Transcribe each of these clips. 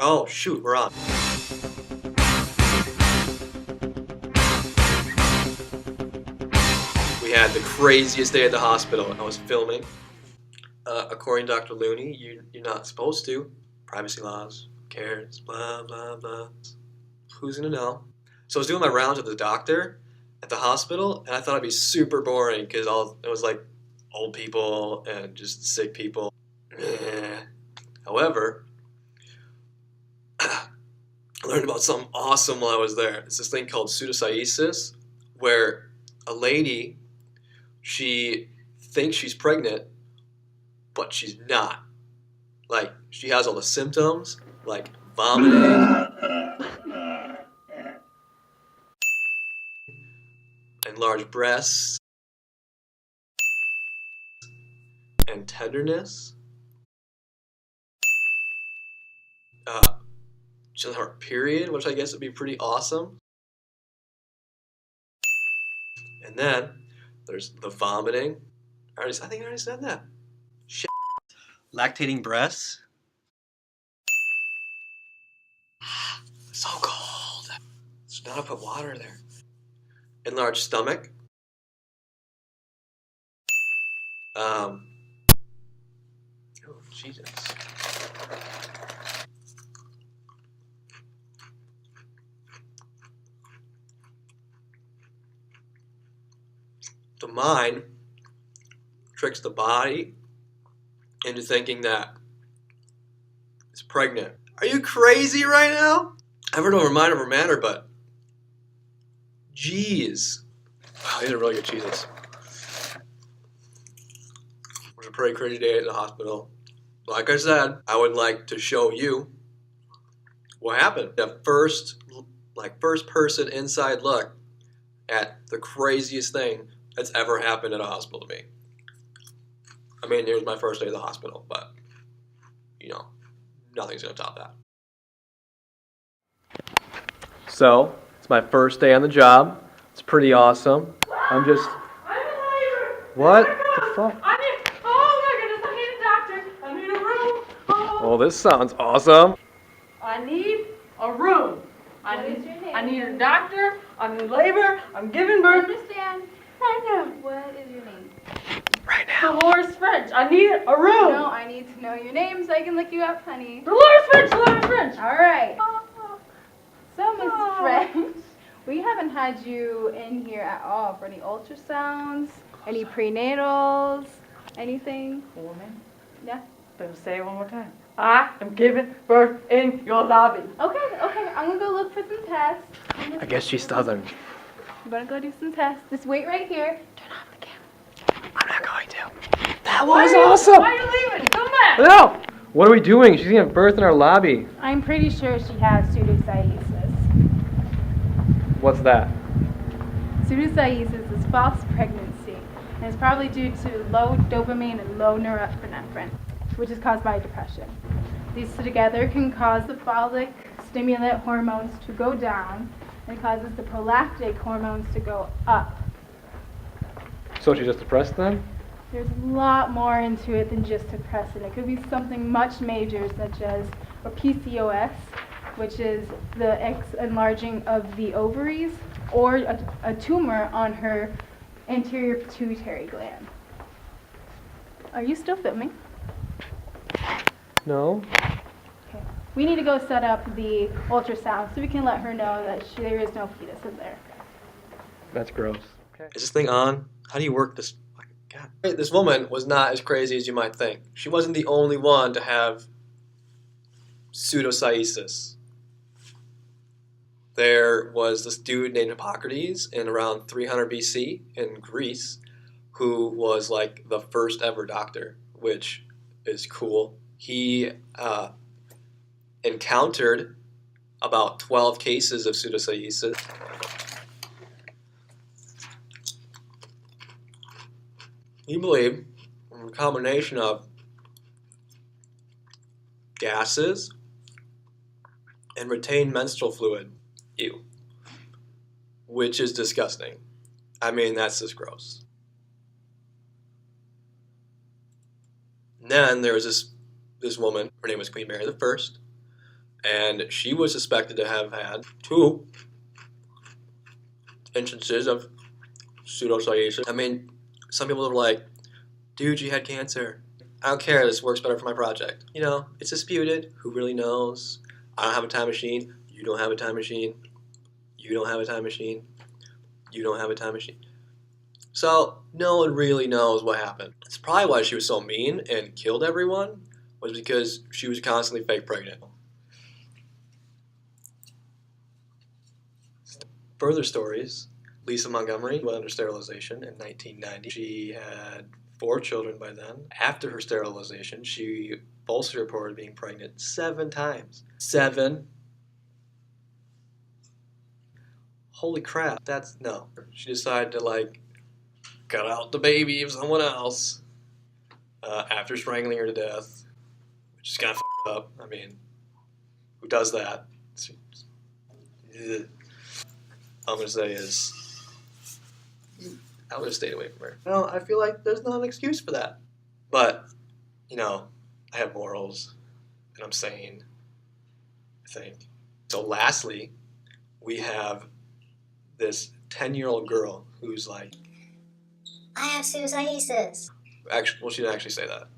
Oh, shoot, we're on. We had the craziest day at the hospital. I was filming. According to Dr. Looney, you're not supposed to. Privacy laws, who cares, blah, blah, blah. Who's gonna know? So I was doing my rounds with the doctor at the hospital, and I thought it'd be super boring because it was like old people and just sick people. However, I learned about something awesome while I was there. It's this thing called pseudocyesis, where a lady, she thinks she's pregnant, but she's not. Like, she has all the symptoms, like vomiting, enlarged breasts, and tenderness. She doesn't have her period, which I guess would be pretty awesome. And then there's the vomiting. I think I already said that. Shit. Lactating breasts. So cold. So now I put water there. Enlarged stomach. Oh, Jesus. The mind tricks the body into thinking that it's pregnant. Are you crazy right now? I've heard over mind over matter, but jeez. Wow, these are really good cheeses. It was a pretty crazy day at the hospital. Like I said, I would like to show you what happened. The first person inside look at the craziest thing that's ever happened at a hospital to me. I mean, it was my first day at the hospital, but, you know, nothing's going to top that. So, it's my first day on the job. It's pretty awesome. I'm in labor. What the fuck? Oh my goodness, I need a doctor. I need a room. Oh, this sounds awesome. I need a room. What is your name? I need a doctor. I'm in labor. I'm giving birth. Understand? Right now. What is your name? Right now. Dolores French. I need a room. No, I need to know your name so I can look you up, honey. Dolores French. Dolores French. All right. So, Miss French, we haven't had you in here at all for any ultrasounds, any prenatals, anything. Woman, Yeah. better say it one more time. I am giving birth in your lobby. Okay. I'm gonna go look for some tests. I guess she's southern. I'm gonna go do some tests. Just wait right here. Turn off the camera. I'm not going to. That was awesome. Why are you leaving? Come back. No. What are we doing? She's gonna give birth in our lobby. I'm pretty sure she has pseudocyesis. What's that? Pseudocyesis is false pregnancy, and it's probably due to low dopamine and low norepinephrine, which is caused by depression. These together can cause the follic stimulant hormones to go down, and causes the prolactic hormones to go up. So she's just depressed then? There's a lot more into it than just depression. It could be something much major, such as a PCOS, which is the enlarging of the ovaries, or a tumor on her anterior pituitary gland. Are you still filming? No. Okay. We need to go set up the ultrasound so we can let her know that there is no fetus in there. That's gross. Okay. Is this thing on? How do you work this? God. This woman was not as crazy as you might think. She wasn't the only one to have pseudocyesis. There was this dude named Hippocrates in around 300 BC in Greece who was like the first ever doctor, which is cool. He encountered about 12 cases of pseudocyesis. He believed a combination of gases and retained menstrual fluid. Ew. Which is disgusting. I mean, that's just gross. And then there was this woman, her name was Queen Mary the First, And she was suspected to have had 2 instances of pseudocyesis. I mean, some people are like, dude, she had cancer. I don't care, this works better for my project. You know, it's disputed. Who really knows? I don't have a time machine. You don't have a time machine. You don't have a time machine. You don't have a time machine. So, no one really knows what happened. It's probably why she was so mean and killed everyone, was because she was constantly fake pregnant. Further stories. Lisa Montgomery went under sterilization in 1990. She had 4 children by then. After her sterilization, she falsely reported being pregnant 7 times. 7. Holy crap, that's no. She decided to cut out the baby of someone else after strangling her to death, which is kind of fucked up. I mean, who does that? All I'm going to say is, I would have stayed away from her. No, I feel like there's not an excuse for that. But, you know, I have morals, and I'm sane, I think. So lastly, we have this 10-year-old girl who's like, I have pseudocyesis. well, she didn't actually say that.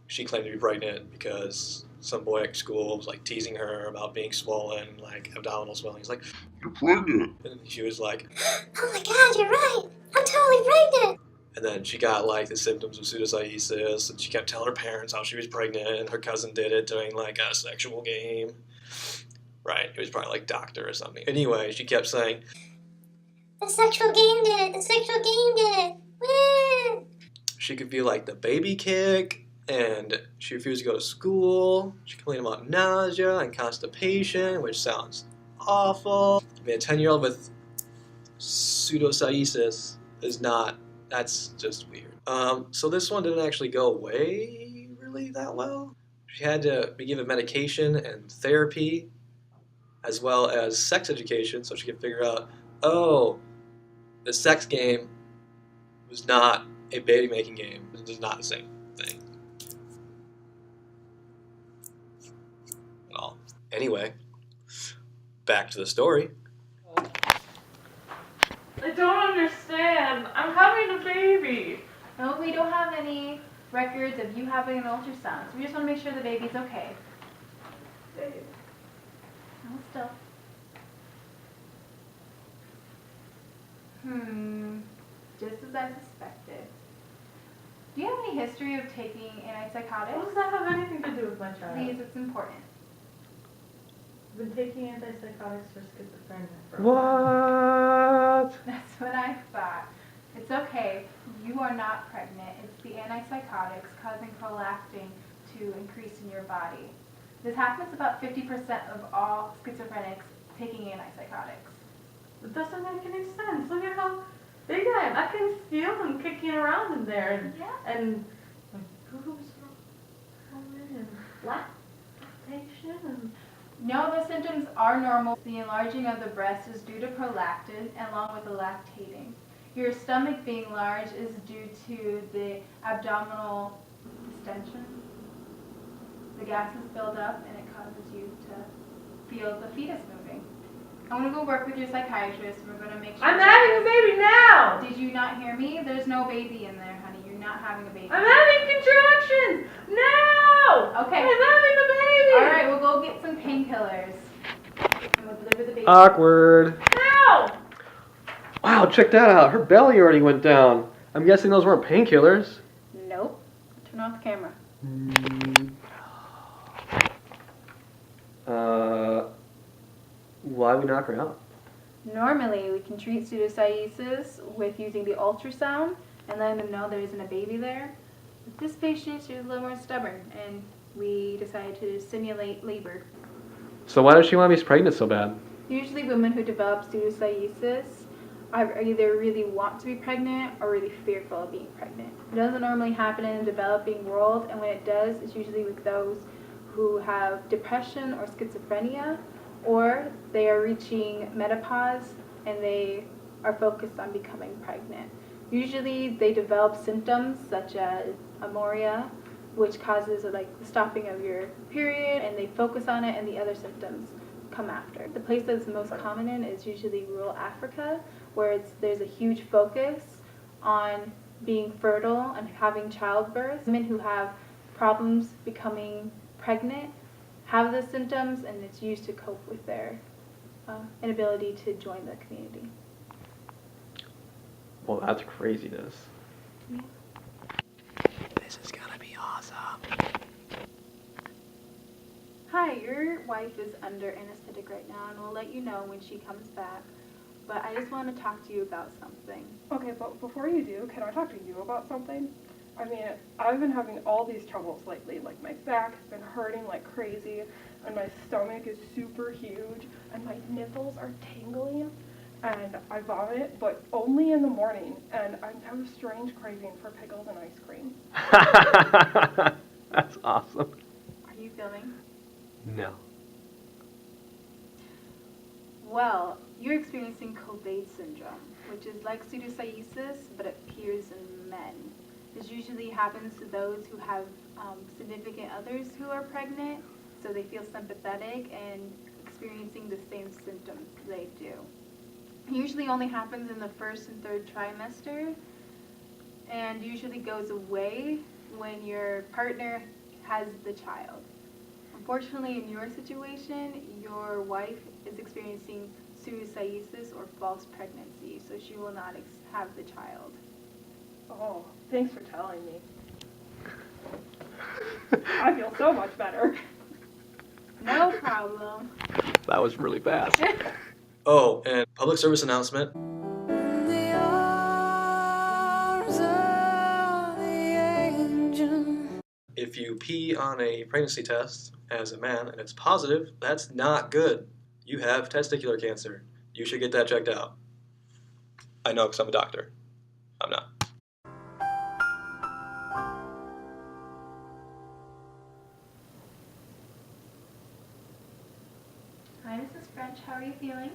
She claimed to be pregnant because some boy at school was teasing her about being swollen, abdominal swelling. He's like, "You're pregnant." And she was like, Oh my god, you're right. I'm totally pregnant. and then she got the symptoms of pseudocyesis, and she kept telling her parents how she was pregnant, and her cousin did it during a sexual game. Right, it was probably doctor or something. Anyway, she kept saying, The sexual game did it. The sexual game did it. Woo! she could feel the baby kick, and she refused to go to school. She complained about nausea and constipation, which sounds awful. I mean, a 10-year-old with pseudocyesis is not, that's just weird. So this one didn't actually go away really that well. She had to be given medication and therapy, as well as sex education, so she could figure out, oh, the sex game was not a baby-making game. It is not the same thing at all. Anyway, back to the story. I don't understand. I'm having a baby. No, we don't have any records of you having an ultrasound. So we just want to make sure the baby's okay. No, still. Just as I suspected. Do you have any history of taking antipsychotics? What does that have anything to do with my child? Please, it's important. I've been taking antipsychotics for schizophrenia. What? That's what I thought. It's okay. You are not pregnant. It's the antipsychotics causing prolactin to increase in your body. This happens about 50% of all schizophrenics taking antipsychotics. It doesn't make any sense. Look at how big I am. I can feel them kicking around in there. And my boobs are coming and lactation and... No, the symptoms are normal. The enlarging of the breast is due to prolactin along with the lactating. Your stomach being large is due to the abdominal distension. The gases build up and it causes you to feel the fetus moving. I'm going to go work with your psychiatrist and we're going to make sure... I'm having a baby now! Did you not hear me? There's no baby in there, honey. You're not having a baby. I'm having contractions! Now! Okay. I'm having a baby! Alright, we'll go get some painkillers. And we'll deliver the baby. Awkward. Now! Wow, check that out. Her belly already went down. I'm guessing those weren't painkillers. Nope. Turn off the camera. Why we knock her out? Normally, we can treat pseudocyesis with using the ultrasound and letting them know there isn't a baby there. But this patient, she was a little more stubborn, and we decided to simulate labor. So why does she want to be pregnant so bad? Usually women who develop pseudocyesis either really want to be pregnant or really fearful of being pregnant. It doesn't normally happen in the developing world, and when it does, it's usually with those who have depression or schizophrenia, or they are reaching menopause and they are focused on becoming pregnant. Usually they develop symptoms such as amenorrhea, which causes like the stopping of your period, and they focus on it, and the other symptoms come after. The place that's most common in is usually rural Africa, where there's a huge focus on being fertile and having childbirth. Women who have problems becoming pregnant have the symptoms, and it's used to cope with their inability to join the community. Well, that's craziness. Yeah. This is gonna be awesome. Hi, your wife is under anesthetic right now, and we'll let you know when she comes back. But I just want to talk to you about something. Okay, but before you do, can I talk to you about something? I mean, I've been having all these troubles lately. Like, my back has been hurting like crazy, and my stomach is super huge, and my nipples are tingling, and I vomit, but only in the morning, and I have a strange craving for pickles and ice cream. That's awesome. Are you feeling? No. Well, you're experiencing Cobain syndrome, which is like pseudocyesis, but it appears in men. This usually happens to those who have significant others who are pregnant, so they feel sympathetic and experiencing the same symptoms they do. It usually only happens in the first and third trimester, and usually goes away when your partner has the child. Unfortunately, in your situation, your wife is experiencing pseudocyesis or false pregnancy, so she will not have the child. Oh, thanks for telling me. I feel so much better. No problem. That was really fast. Oh, and public service announcement. If you pee on a pregnancy test as a man and it's positive, that's not good. You have testicular cancer. You should get that checked out. I know because I'm a doctor. I'm not. Hi, this is French. How are you feeling?